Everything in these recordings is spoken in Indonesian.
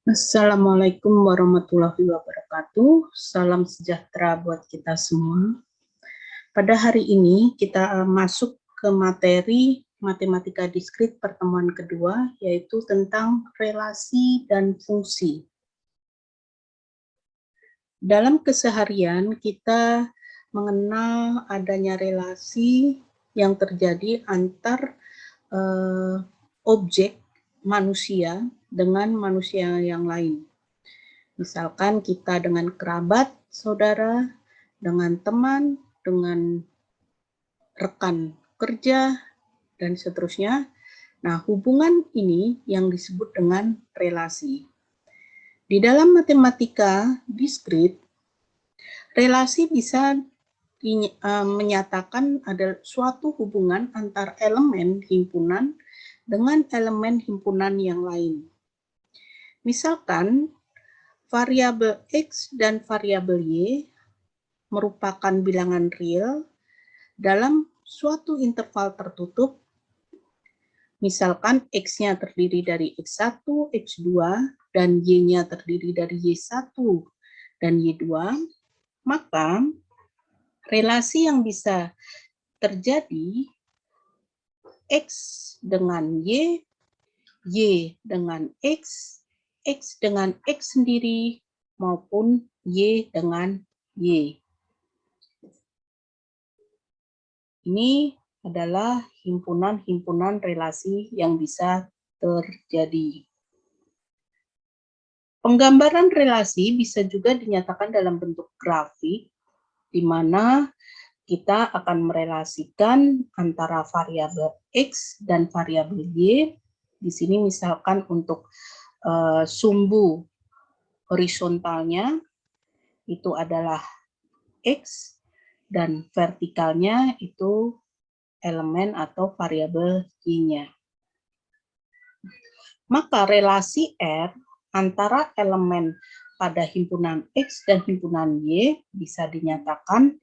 Assalamualaikum warahmatullahi wabarakatuh. Salam sejahtera buat kita semua. Pada hari ini kita masuk ke materi matematika diskrit pertemuan kedua, yaitu tentang relasi dan fungsi. Dalam keseharian kita mengenal adanya relasi yang terjadi antar objek manusia dengan manusia yang lain. Misalkan kita dengan kerabat, saudara, dengan teman, dengan rekan kerja, dan seterusnya. Nah, hubungan ini yang disebut dengan relasi. Di dalam matematika diskrit, relasi bisa menyatakan ada suatu hubungan antar elemen himpunan dengan elemen himpunan yang lain. Misalkan, variabel X dan variabel Y merupakan bilangan real dalam suatu interval tertutup. Misalkan X-nya terdiri dari X1, X2, dan Y-nya terdiri dari Y1 dan Y2, maka relasi yang bisa terjadi X dengan Y, Y dengan X, X dengan X sendiri, maupun Y dengan Y. Ini adalah himpunan-himpunan relasi yang bisa terjadi. Penggambaran relasi bisa juga dinyatakan dalam bentuk grafik, di mana kita akan merelasikan antara variabel X dan variabel Y. Di sini misalkan untuk sumbu horizontalnya itu adalah X dan vertikalnya itu elemen atau variabel Y-nya. Maka relasi R antara elemen pada himpunan X dan himpunan Y bisa dinyatakan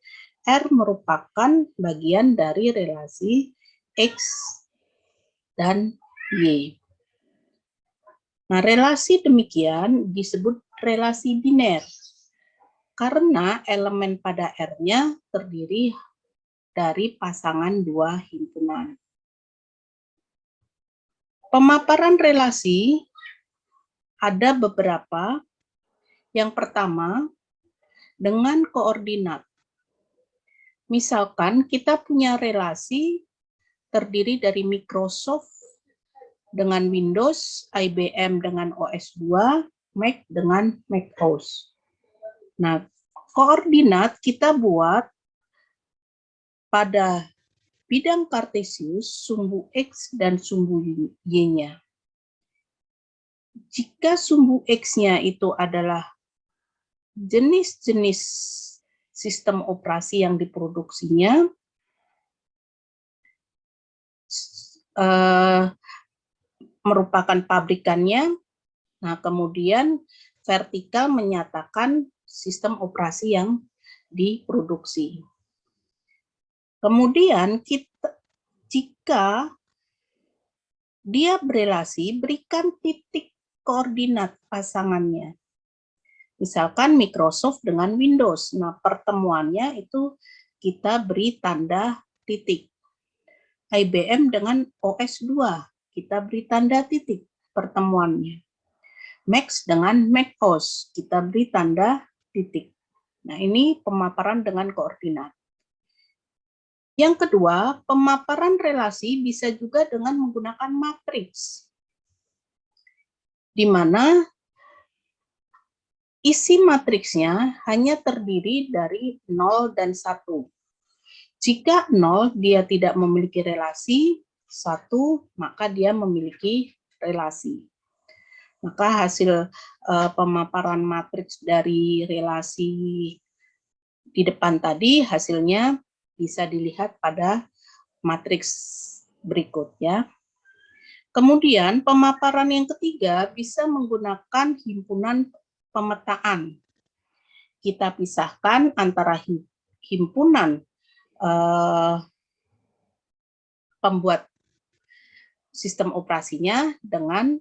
R merupakan bagian dari relasi X dan Y. Nah, relasi demikian disebut relasi biner karena elemen pada R-nya terdiri dari pasangan dua himpunan. Pemaparan relasi ada beberapa. Yang pertama, dengan koordinat. Misalkan kita punya relasi terdiri dari Microsoft dengan Windows, IBM dengan OS2, Mac dengan macOS. Nah, koordinat kita buat pada bidang kartesius sumbu X dan sumbu Y-nya. Jika sumbu X-nya itu adalah jenis-jenis sistem operasi yang diproduksinya, merupakan pabrikannya, nah kemudian vertikal menyatakan sistem operasi yang diproduksi. Kemudian jika dia berelasi, berikan titik koordinat pasangannya. Misalkan Microsoft dengan Windows, nah pertemuannya itu kita beri tanda titik. IBM dengan OS2, kita beri tanda titik pertemuannya. Mac dengan macOS, kita beri tanda titik. Nah, ini pemaparan dengan koordinat. Yang kedua, pemaparan relasi bisa juga dengan menggunakan matriks, di mana isi matriksnya hanya terdiri dari 0 dan 1. Jika 0, dia tidak memiliki relasi, 1, maka dia memiliki relasi. Maka hasil pemaparan matriks dari relasi di depan tadi, hasilnya bisa dilihat pada matriks berikut ya. Kemudian pemaparan yang ketiga bisa menggunakan himpunan pemetaan. Kita pisahkan antara himpunan pembuat sistem operasinya dengan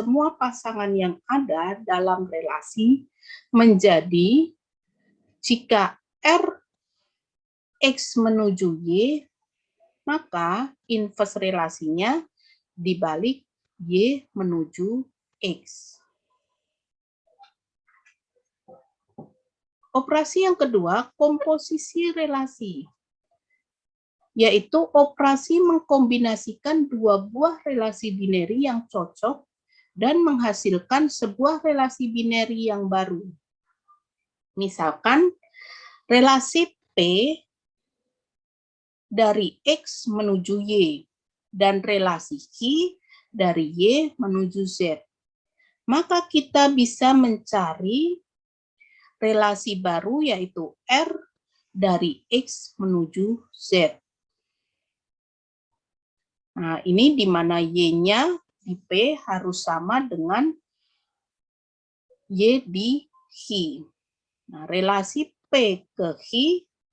semua pasangan yang ada dalam relasi menjadi jika R X menuju Y, maka inverse relasinya dibalik Y menuju X. Operasi yang kedua, komposisi relasi, yaitu operasi mengkombinasikan dua buah relasi binary yang cocok dan menghasilkan sebuah relasi binary yang baru. Misalkan, relasi P dari X menuju Y dan relasi Q dari Y menuju Z. Maka kita bisa mencari relasi baru yaitu R dari X menuju Z. Nah, ini di mana Y-nya di P harus sama dengan Y di Q. Nah, relasi P ke Q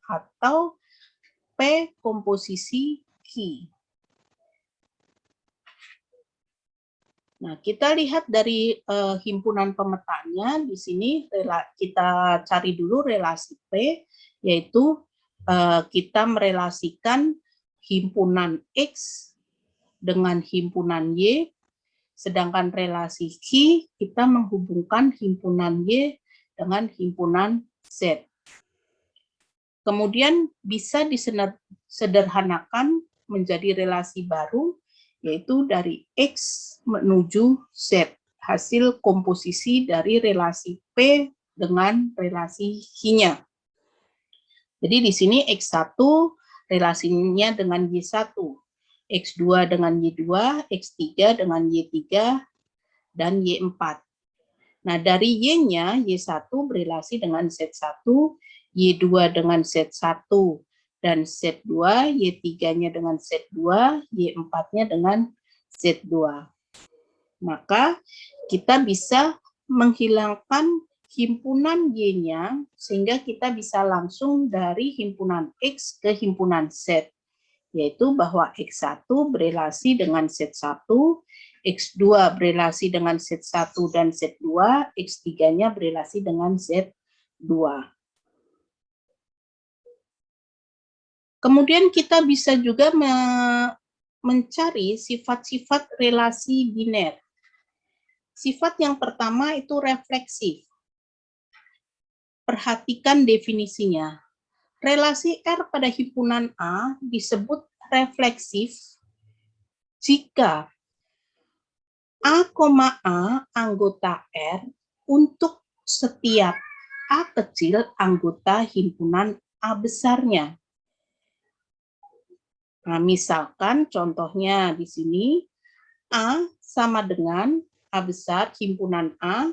atau P komposisi Q. Nah, kita lihat dari himpunan pemetanya di sini kita cari dulu relasi P, yaitu kita merelasikan himpunan X dengan himpunan Y, sedangkan relasi Q kita menghubungkan himpunan Y dengan himpunan Z. Kemudian bisa disederhanakan menjadi relasi baru, yaitu dari X menuju Z, hasil komposisi dari relasi P dengan relasi Q-nya. Jadi di sini X1 relasinya dengan Y1, X2 dengan Y2, X3 dengan Y3, dan Y4. Nah, dari Y-nya, Y1 berelasi dengan Z1, Y2 dengan Z1, dan Z2, Y3-nya dengan Z2, Y4-nya dengan Z2. Maka kita bisa menghilangkan himpunan Y-nya, sehingga kita bisa langsung dari himpunan X ke himpunan Z, yaitu bahwa X1 berelasi dengan Z1, X2 berelasi dengan Z1 dan Z2, X3-nya berelasi dengan Z2. Kemudian kita bisa juga mencari sifat-sifat relasi biner. Sifat yang pertama itu refleksif. Perhatikan definisinya. Relasi R pada himpunan A disebut refleksif jika A, A anggota R untuk setiap A kecil anggota himpunan A besarnya. Nah, misalkan contohnya di sini A sama dengan A besar himpunan A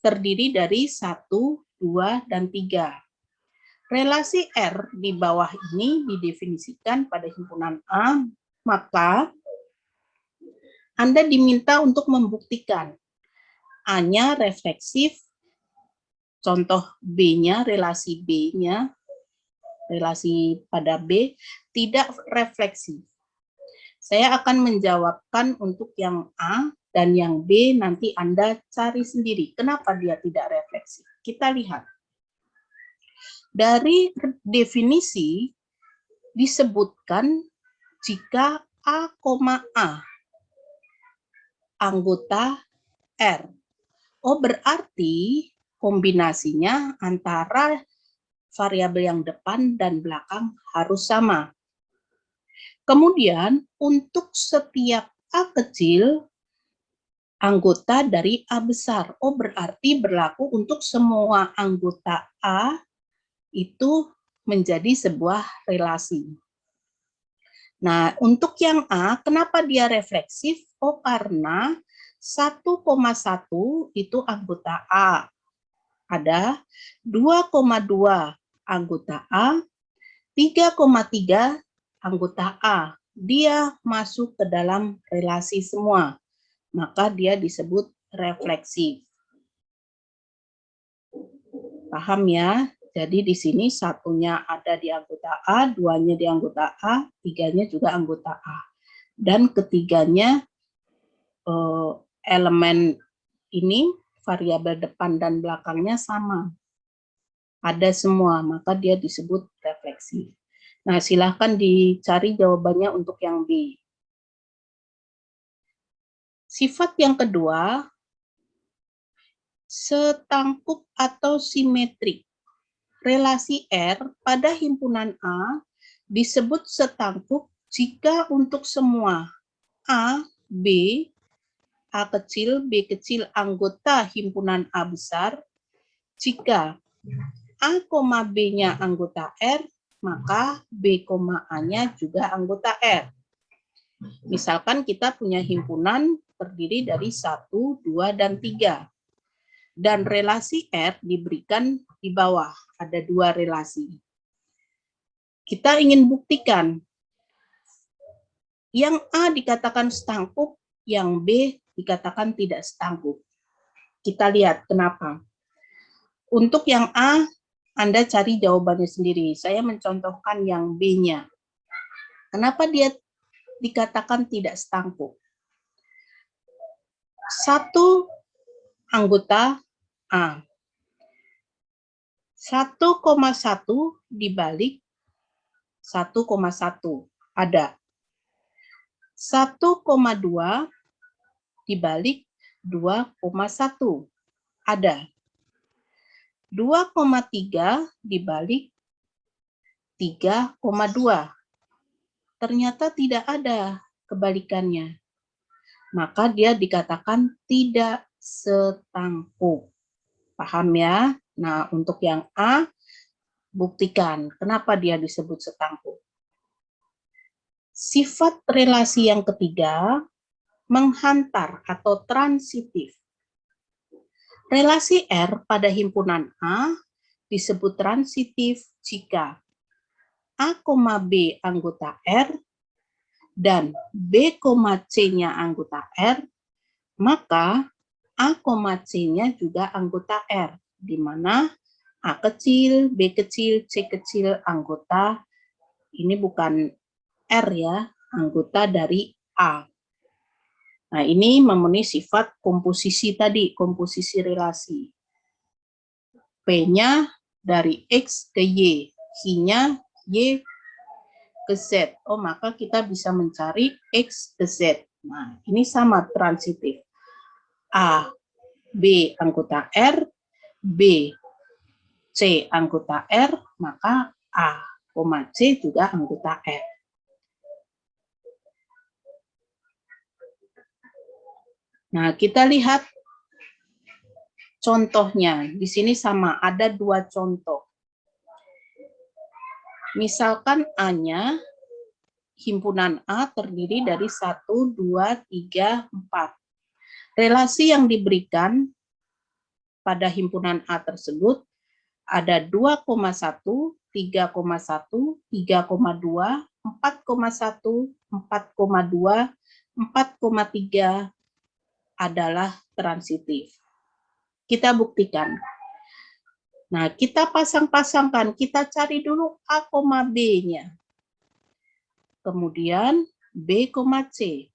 terdiri dari 1, 2, dan 3. Relasi R di bawah ini didefinisikan pada himpunan A, maka Anda diminta untuk membuktikan A-nya refleksif, contoh B-nya, relasi B-nya, relasi pada B, tidak refleksif. Saya akan menjawabkan untuk yang A dan yang B, nanti Anda cari sendiri kenapa dia tidak refleksif. Kita lihat. Dari definisi disebutkan jika A, A anggota R. Oh, berarti kombinasinya antara variabel yang depan dan belakang harus sama. Kemudian untuk setiap A kecil anggota dari A besar. Oh, berarti berlaku untuk semua anggota A itu menjadi sebuah relasi. Nah, untuk yang A, kenapa dia refleksif? Oh, karena 1,1 itu anggota A. Ada 2,2 anggota A, 3,3 anggota A. Dia masuk ke dalam relasi semua. Maka dia disebut refleksif. Paham ya? Jadi di sini satunya ada di anggota A, duanya di anggota A, tiganya juga anggota A. Dan ketiganya elemen ini, variabel depan dan belakangnya sama. Ada semua, maka dia disebut refleksif. Nah, silahkan dicari jawabannya untuk yang B. Sifat yang kedua, setangkup atau simetrik. Relasi R pada himpunan A disebut setangkup jika untuk semua A, B, A kecil, B kecil anggota himpunan A besar, jika A, B-nya anggota R, maka B, A-nya juga anggota R. Misalkan kita punya himpunan terdiri dari 1, 2, dan 3. Dan relasi R diberikan di bawah, ada 2 relasi. Kita ingin buktikan yang A dikatakan setangkup, yang B dikatakan tidak setangkup. Kita lihat kenapa. Untuk yang A, Anda cari jawabannya sendiri. Saya mencontohkan yang B-nya. Kenapa dia dikatakan tidak setangkup? 1 anggota A. 1,1 dibalik 1,1 ada. 1,2 dibalik 2,1 ada. 2,3 dibalik 3,2. Ternyata tidak ada kebalikannya. Maka dia dikatakan tidak setangkup. Paham ya? Nah, untuk yang A, buktikan kenapa dia disebut setangkup. Sifat relasi yang ketiga, menghantar atau transitif. Relasi R pada himpunan A disebut transitif jika A, B anggota R dan B, C-nya anggota R, maka A, C-nya juga anggota R, di mana A kecil, B kecil, C kecil anggota, ini bukan R ya, anggota dari A. Nah, ini memenuhi sifat komposisi tadi, komposisi relasi. P-nya dari X ke Y, Y-nya Y ke Z. Oh, maka kita bisa mencari X ke Z. Nah, ini sama transitif. A, B anggota R, B, C anggota R, maka A, C juga anggota R. Nah, kita lihat contohnya. Di sini sama, ada 2 contoh. Misalkan A-nya, himpunan A terdiri dari 1, 2, 3, 4. Relasi yang diberikan pada himpunan A tersebut ada 2,1, 3,1, 3,2, 4,1, 4,2, 4,3 adalah transitif. Kita buktikan. Nah, kita pasang-pasangkan, kita cari dulu A, B-nya. Kemudian B, C.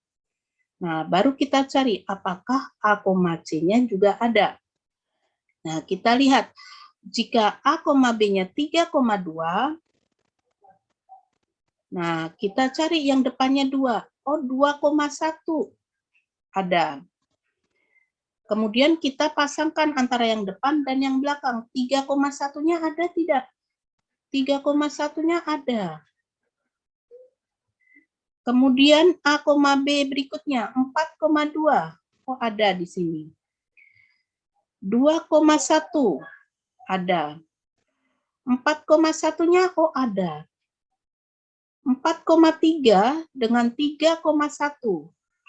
Nah, baru kita cari apakah A, C-nya juga ada. Nah, kita lihat jika A, B-nya 3,2, nah kita cari yang depannya 2. Oh, 2,1 ada. Kemudian kita pasangkan antara yang depan dan yang belakang. 3,1-nya ada tidak? 3,1-nya ada. Kemudian A, B berikutnya 4,2. Oh, ada di sini. 2,1 ada. 4,1-nya oh ada. 4,3 dengan 3,1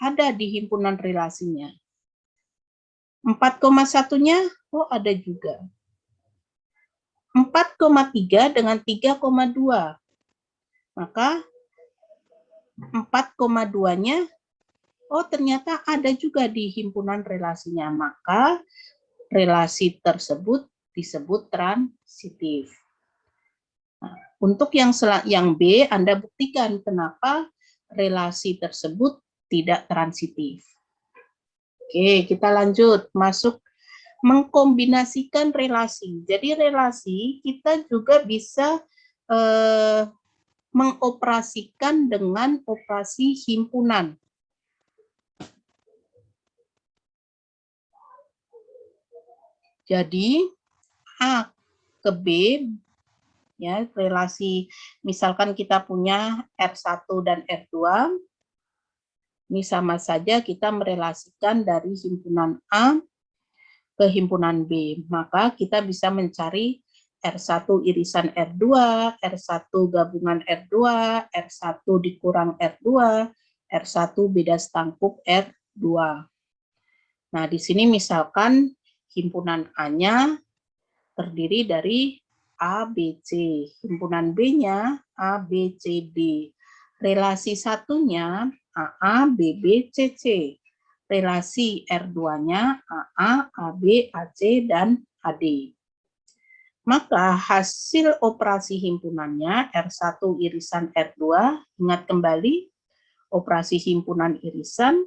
ada di himpunan relasinya. 4,1-nya oh ada juga. 4,3 dengan 3,2. Maka 4,2-nya oh ternyata ada juga di himpunan relasinya. Maka relasi tersebut disebut transitif. Nah, untuk yang B, Anda buktikan kenapa relasi tersebut tidak transitif. Oke, kita lanjut masuk mengkombinasikan relasi. Jadi relasi kita juga bisa mengoperasikan dengan operasi himpunan. Jadi A ke B, ya relasi misalkan kita punya R1 dan R2, ini sama saja kita merelasikan dari himpunan A ke himpunan B. Maka kita bisa mencari R1 irisan R2, R1 gabungan R2, R1 dikurang R2, R1 beda stangkup R2. Nah, di sini misalkan himpunan A-nya terdiri dari A, B, C. Himpunan B-nya A, B, C, D. Relasi satunya AA, BB, CC. Relasi R2-nya AA, AB, AC, dan AD. Maka hasil operasi himpunannya R1 irisan R2, ingat kembali operasi himpunan irisan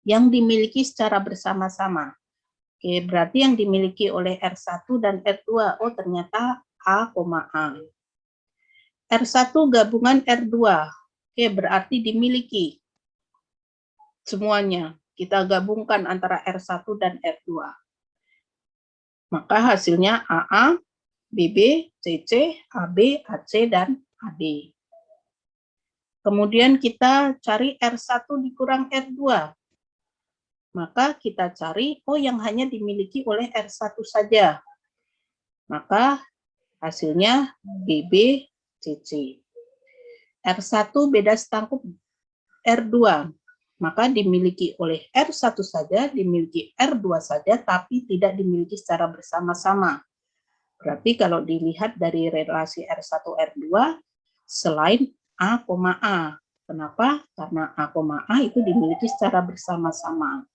yang dimiliki secara bersama-sama. Oke, berarti yang dimiliki oleh R1 dan R2, oh ternyata A, A. R1 gabungan R2, oke berarti dimiliki semuanya. Kita gabungkan antara R1 dan R2. Maka hasilnya AA, BB, CC, AB, AC, dan AD. Kemudian kita cari R1 dikurang R2. Maka kita cari, oh yang hanya dimiliki oleh R1 saja. Maka hasilnya BB, CC. R1 beda stangkup R2. Maka dimiliki oleh R1 saja, dimiliki R2 saja, tapi tidak dimiliki secara bersama-sama. Berarti kalau dilihat dari relasi R1, R2, selain A, A. Kenapa? Karena A, A itu dimiliki secara bersama-sama.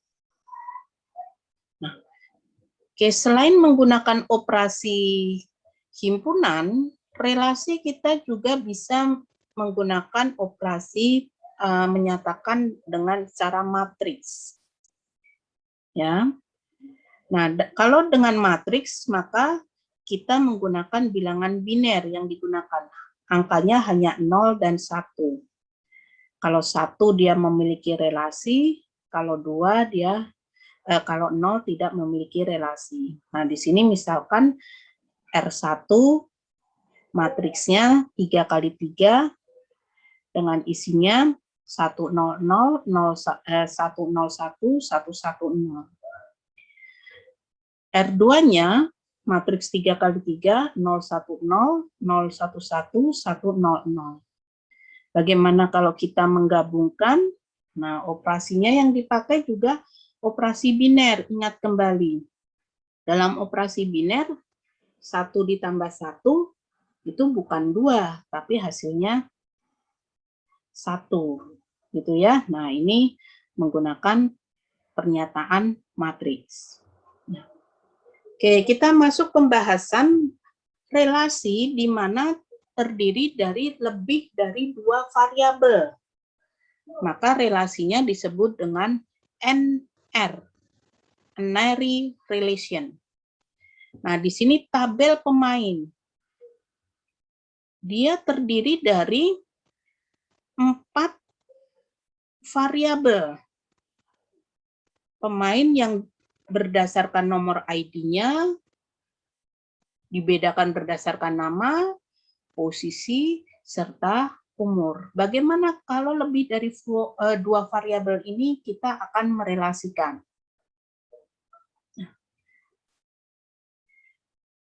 Nah, oke, selain menggunakan operasi himpunan, relasi kita juga bisa menggunakan operasi menyatakan dengan cara matriks. Ya. Nah, kalau dengan matriks maka kita menggunakan bilangan biner yang digunakan. Angkanya hanya 0 dan 1. Kalau 1 dia memiliki relasi, kalau 2 dia kalau 0 tidak memiliki relasi. Nah, di sini misalkan R1 matriksnya 3 kali 3 dengan isinya 100, 101, 110. R2-nya matriks 3 kali 3, 010, 011, 100. Bagaimana kalau kita menggabungkan? Nah, operasinya yang dipakai juga operasi biner. Ingat kembali, dalam operasi biner, 1 ditambah 1 itu bukan 2, tapi hasilnya 1. Gitu ya. Nah, ini menggunakan pernyataan matriks. Oke, kita masuk pembahasan relasi di mana terdiri dari lebih dari 2 variabel. Maka relasinya disebut dengan NR, N-ary relation. Nah, di sini tabel pemain. Dia terdiri dari 4 variabel. Pemain yang berdasarkan nomor ID-nya, dibedakan berdasarkan nama, posisi, serta umur. Bagaimana kalau lebih dari 2 variabel ini kita akan merelasikan?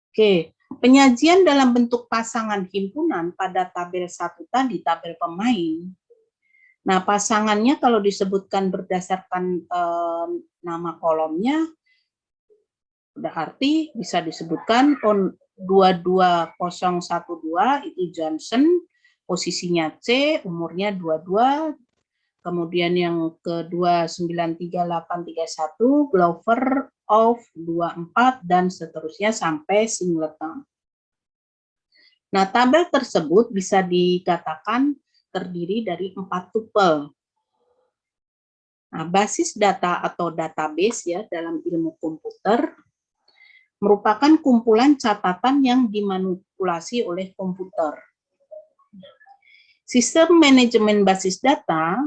Oke, penyajian dalam bentuk pasangan himpunan pada tabel 1 tadi, tabel pemain. Nah, pasangannya kalau disebutkan berdasarkan nama kolomnya, berarti bisa disebutkan 22012 itu Johnson, posisinya C, umurnya 22, kemudian yang kedua 9381 Glover of 24 dan seterusnya sampai Singleton. Nah, tabel tersebut bisa dikatakan terdiri dari 4 tupel. Nah, basis data atau database ya dalam ilmu komputer merupakan kumpulan catatan yang dimanipulasi oleh komputer. Sistem manajemen basis data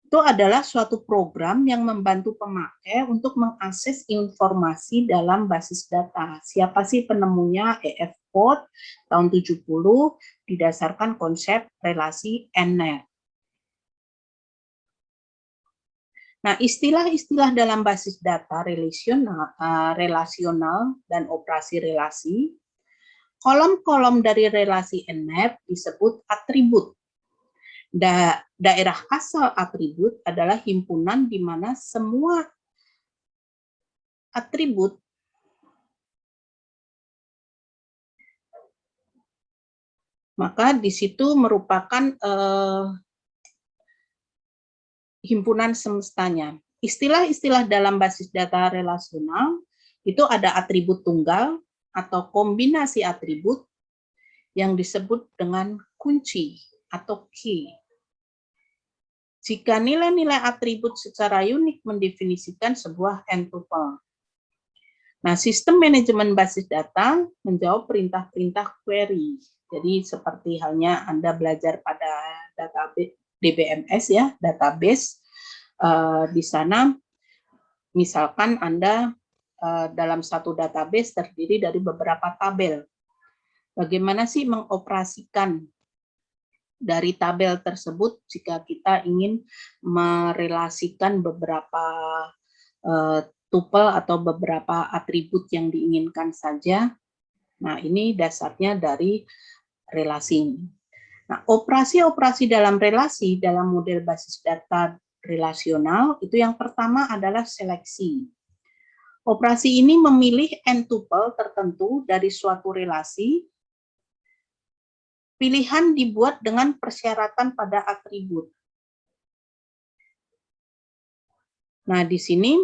itu adalah suatu program yang membantu pemakai untuk mengakses informasi dalam basis data. Siapa sih penemunya? E.F. Codd tahun 70 didasarkan konsep relasi NR. Nah, istilah-istilah dalam basis data relasional dan operasi relasi, kolom-kolom dari relasi NR disebut atribut. Daerah asal atribut adalah himpunan di mana semua atribut maka di situ merupakan himpunan semestanya. Istilah-istilah dalam basis data relasional itu ada atribut tunggal atau kombinasi atribut yang disebut dengan kunci atau key. Jika nilai-nilai atribut secara unik mendefinisikan sebuah n-tuple. Nah, sistem manajemen basis data menjawab perintah-perintah query. Jadi seperti halnya Anda belajar pada database DBMS ya, database. Di sana misalkan Anda dalam satu database terdiri dari beberapa tabel. Bagaimana sih mengoperasikan dari tabel tersebut jika kita ingin merelasikan beberapa tupel atau beberapa atribut yang diinginkan saja. Nah, ini dasarnya dari relasi ini. Nah, operasi-operasi dalam relasi dalam model basis data relasional itu yang pertama adalah seleksi. Operasi ini memilih n-tuple tertentu dari suatu relasi. Pilihan dibuat dengan persyaratan pada atribut. Nah, di sini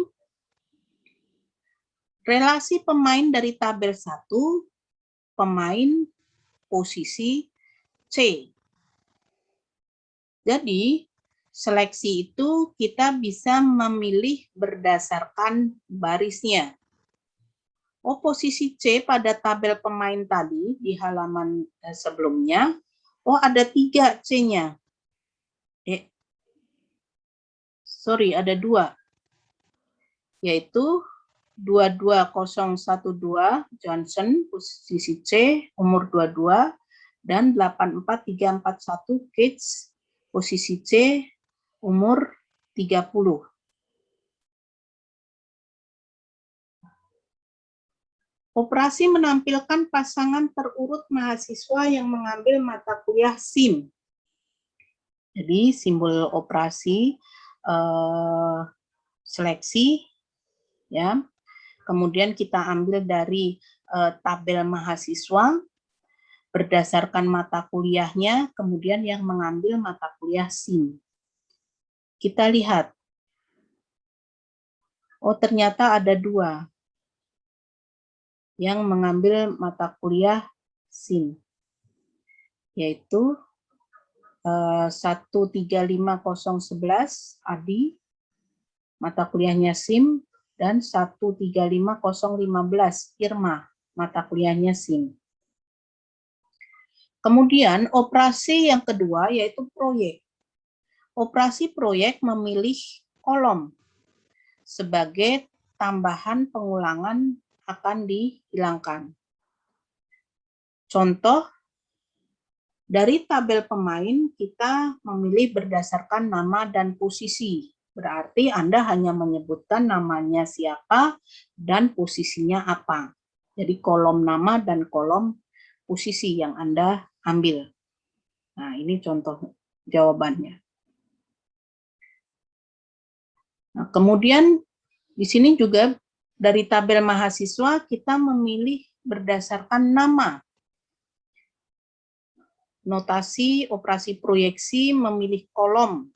relasi pemain dari tabel 1, pemain posisi C. Jadi, seleksi itu kita bisa memilih berdasarkan barisnya. Oh, posisi C pada tabel pemain tadi di halaman sebelumnya, oh ada 3 C-nya. Ada 2. Yaitu 22012 Johnson, posisi C, umur 22, dan 84341 Gates, posisi C, umur 30. Operasi menampilkan pasangan terurut mahasiswa yang mengambil mata kuliah SIM. Jadi simbol operasi seleksi, ya. Kemudian kita ambil dari tabel mahasiswa berdasarkan mata kuliahnya, kemudian yang mengambil mata kuliah SIM. Kita lihat, oh ternyata ada 2 yang mengambil mata kuliah SIM, yaitu 135011 Adi, mata kuliahnya SIM, dan 135015 Irma, mata kuliahnya SIM. Kemudian operasi yang kedua yaitu proyek. Operasi proyek memilih kolom sebagai tambahan pengulangan akan dihilangkan. Contoh, dari tabel pemain kita memilih berdasarkan nama dan posisi. Berarti Anda hanya menyebutkan namanya siapa dan posisinya apa. Jadi kolom nama dan kolom posisi yang Anda ambil. Nah, ini contoh jawabannya. Nah, kemudian di sini juga dari tabel mahasiswa kita memilih berdasarkan nama. Notasi operasi proyeksi memilih kolom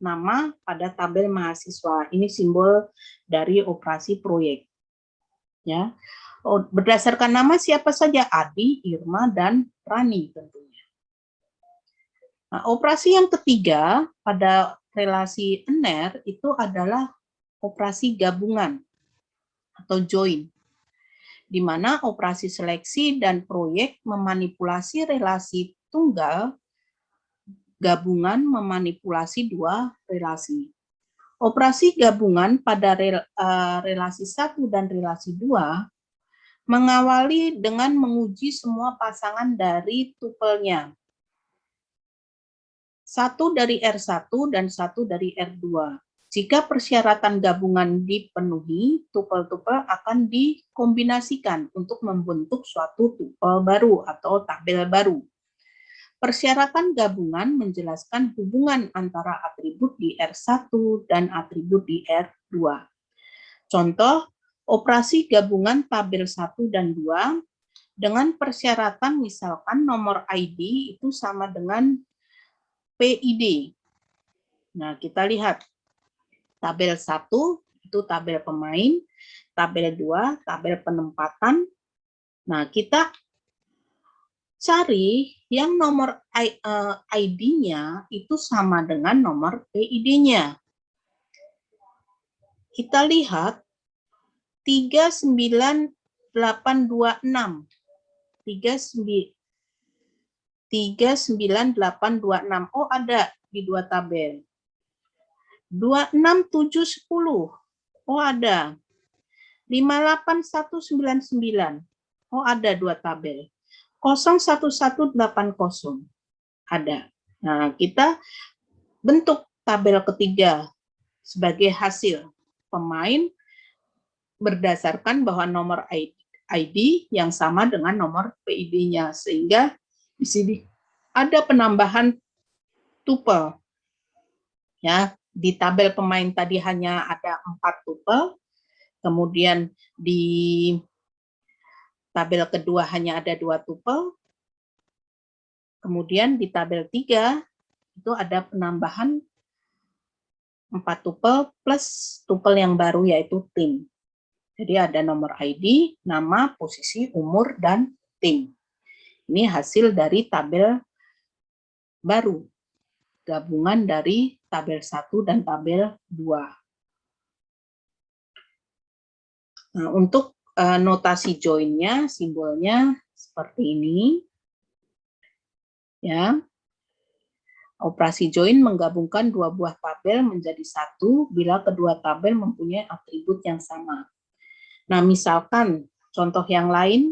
nama pada tabel mahasiswa. Ini simbol dari operasi proyek. Ya. Berdasarkan nama siapa saja? Adi, Irma, dan Rani tentunya. Nah, operasi yang ketiga pada relasi ENER itu adalah operasi gabungan atau join, di mana operasi seleksi dan proyek memanipulasi relasi tunggal, gabungan memanipulasi 2 relasi. Operasi gabungan pada relasi 1 dan relasi 2 mengawali dengan menguji semua pasangan dari tupelnya. 1 dari R1 dan 1 dari R2. Jika persyaratan gabungan dipenuhi, tupel-tupel akan dikombinasikan untuk membentuk suatu tupel baru atau tabel baru. Persyaratan gabungan menjelaskan hubungan antara atribut di R1 dan atribut di R2. Contoh, operasi gabungan tabel 1 dan 2 dengan persyaratan misalkan nomor ID itu sama dengan PID. Nah, kita lihat tabel 1 itu tabel pemain, tabel 2 tabel penempatan. Nah, kita cari yang nomor ID-nya itu sama dengan nomor PID-nya. Kita lihat 39826. 39826. Oh, ada di 2 tabel. 26710. Oh, ada. 58199. Oh, ada 2 tabel. 01180. Ada. Nah, kita bentuk tabel ketiga sebagai hasil pemain berdasarkan bahwa nomor ID yang sama dengan nomor PID-nya, sehingga di sini ada penambahan tupel. Ya, di tabel pemain tadi hanya ada 4 tupel, kemudian di tabel kedua hanya ada 2 tupel, kemudian di tabel 3 itu ada penambahan 4 tupel plus tupel yang baru yaitu tim. Jadi ada nomor ID, nama, posisi, umur, dan tim. Ini hasil dari tabel baru, gabungan dari tabel 1 dan tabel 2. Nah, untuk notasi join-nya, simbolnya seperti ini. Ya. Operasi join menggabungkan 2 buah tabel menjadi 1 bila kedua tabel mempunyai atribut yang sama. Nah, misalkan contoh yang lain,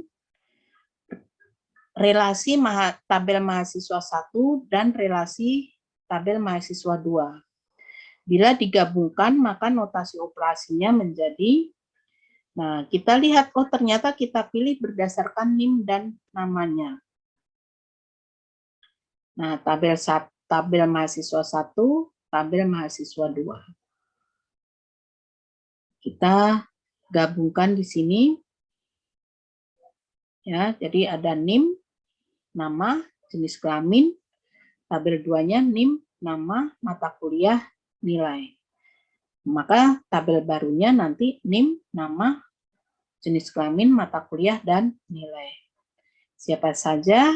relasi tabel mahasiswa 1 dan relasi tabel mahasiswa 2. Bila digabungkan, maka notasi operasinya menjadi, nah kita lihat, oh ternyata kita pilih berdasarkan NIM dan namanya. Nah, tabel mahasiswa 1, tabel mahasiswa 2. Kita gabungkan di sini. Ya, jadi ada NIM, nama, jenis kelamin, tabel 2-nya NIM, nama, mata kuliah, nilai. Maka tabel barunya nanti NIM, nama, jenis kelamin, mata kuliah, dan nilai. Siapa saja?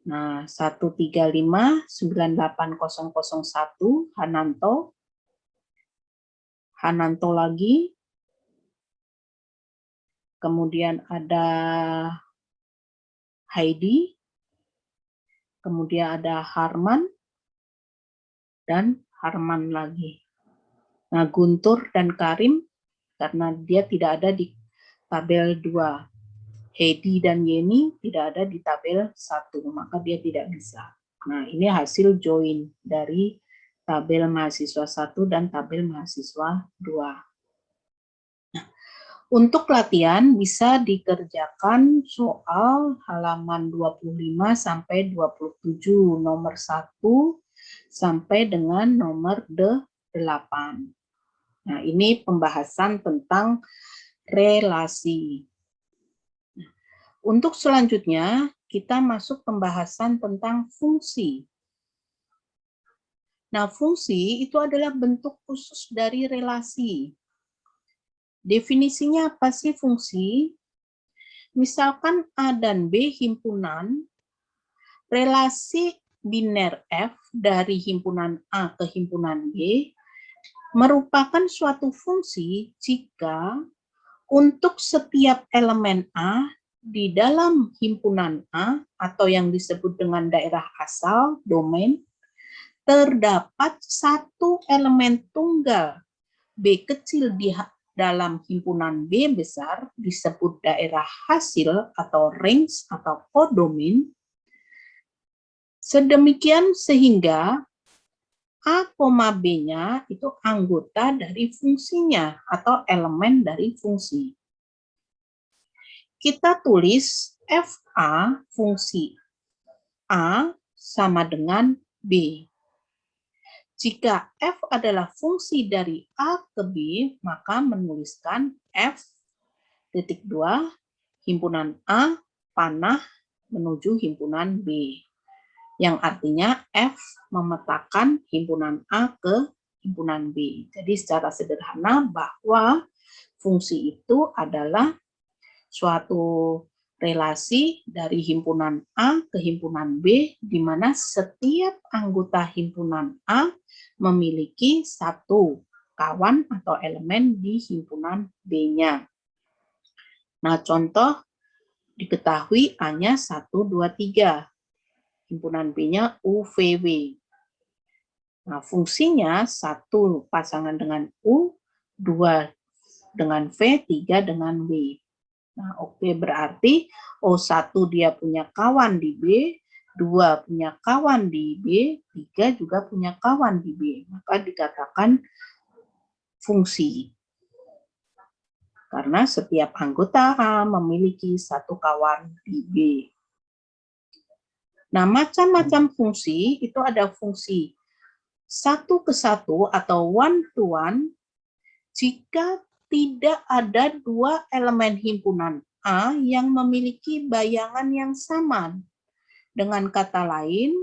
Nah, 135-98001 Hananto. Hananto lagi. Kemudian ada Heidi. Kemudian ada Harman. Dan Harman lagi. Nah, Guntur dan Karim, karena dia tidak ada di tabel 2. Heidi dan Yeni tidak ada di tabel 1, maka dia tidak bisa. Nah, ini hasil join dari tabel mahasiswa 1 dan tabel mahasiswa 2. Nah, untuk latihan bisa dikerjakan soal halaman 25 sampai 27, nomor 1 sampai dengan nomor 8. Nah, ini pembahasan tentang relasi. Untuk selanjutnya, kita masuk pembahasan tentang fungsi. Nah, fungsi itu adalah bentuk khusus dari relasi. Definisinya apa sih fungsi? Misalkan A dan B himpunan, relasi biner F dari himpunan A ke himpunan B merupakan suatu fungsi jika untuk setiap elemen A di dalam himpunan A atau yang disebut dengan daerah asal, domain, terdapat satu elemen tunggal B kecil di dalam himpunan B besar disebut daerah hasil atau range atau kodomain. Sedemikian sehingga A, B-nya itu anggota dari fungsinya atau elemen dari fungsi. Kita tulis FA fungsi A sama dengan B. Jika F adalah fungsi dari A ke B, maka menuliskan F.2 himpunan A panah menuju himpunan B. Yang artinya F memetakan himpunan A ke himpunan B. Jadi secara sederhana bahwa fungsi itu adalah suatu relasi dari himpunan A ke himpunan B, di mana setiap anggota himpunan A memiliki satu kawan atau elemen di himpunan B-nya. Nah, contoh diketahui A-nya 1, 2, 3. Himpunan B-nya UVW. Nah, fungsinya 1 pasangan dengan U, 2 dengan V, 3 dengan W. Nah, oke, berarti O1 dia punya kawan di B, 2 punya kawan di B, 3 juga punya kawan di B. Maka dikatakan fungsi. Karena setiap anggota A memiliki satu kawan di B. Nah, macam-macam fungsi itu ada fungsi 1 ke 1 atau one to one jika tidak ada dua elemen himpunan A yang memiliki bayangan yang sama. Dengan kata lain,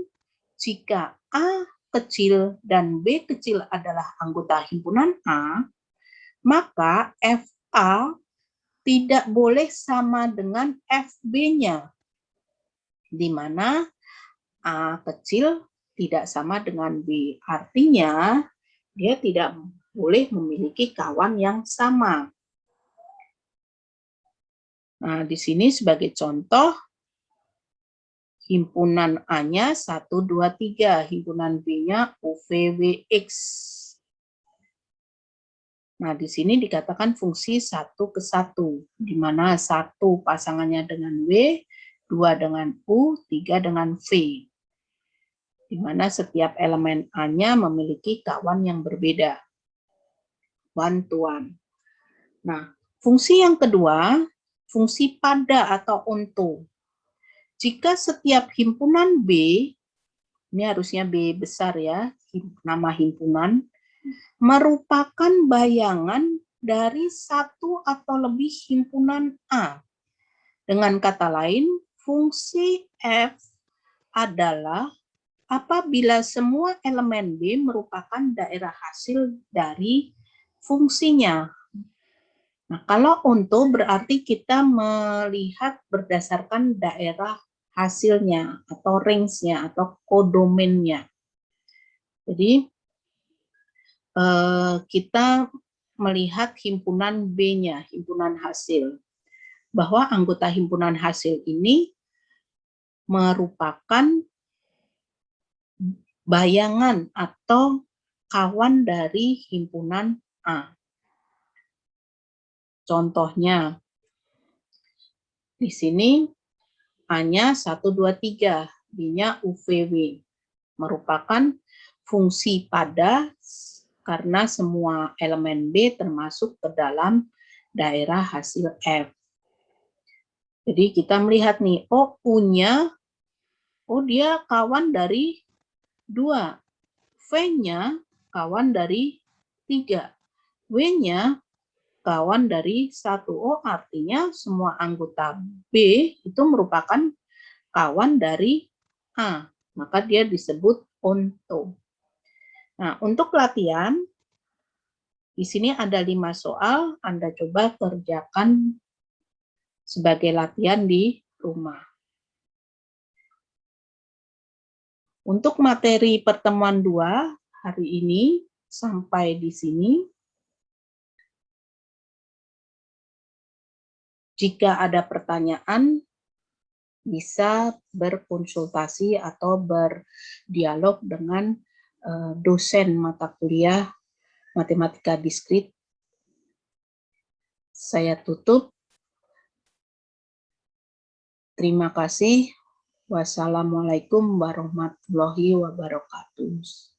jika A kecil dan B kecil adalah anggota himpunan A, maka FA tidak boleh sama dengan FB-nya, di mana A kecil tidak sama dengan B. Artinya, dia tidak boleh memiliki kawan yang sama. Nah, di sini sebagai contoh, himpunan A-nya 1, 2, 3, himpunan B-nya UVWX. Nah, di sini dikatakan fungsi 1 ke 1, di mana 1 pasangannya dengan W, 2 dengan U, 3 dengan V. Di mana setiap elemen A-nya memiliki kawan yang berbeda. One to one. Nah, fungsi yang kedua, fungsi pada atau onto. Jika setiap himpunan B, ini harusnya B besar ya, nama himpunan, merupakan bayangan dari satu atau lebih himpunan A. Dengan kata lain, fungsi F adalah apabila semua elemen B merupakan daerah hasil dari fungsinya. Nah, kalau onto berarti kita melihat berdasarkan daerah hasilnya atau range-nya atau kodomennya. Jadi kita melihat himpunan B-nya, himpunan hasil. Bahwa anggota himpunan hasil ini merupakan bayangan atau kawan dari himpunan A. Contohnya, di sini A-nya 1, 2, 3, B-nya UVW. Merupakan fungsi pada karena semua elemen B termasuk ke dalam daerah hasil F. Jadi kita melihat nih, oh U-nya, oh dia kawan dari 2. V-nya kawan dari 3. W-nya kawan dari 1. Oh, artinya semua anggota B itu merupakan kawan dari A. Maka dia disebut onto. Nah, untuk latihan, di sini ada 5 soal, Anda coba kerjakan sebagai latihan di rumah. Untuk materi pertemuan 2 hari ini sampai di sini. Jika ada pertanyaan, bisa berkonsultasi atau berdialog dengan dosen mata kuliah Matematika Diskrit. Saya tutup. Terima kasih. Wassalamualaikum warahmatullahi wabarakatuh.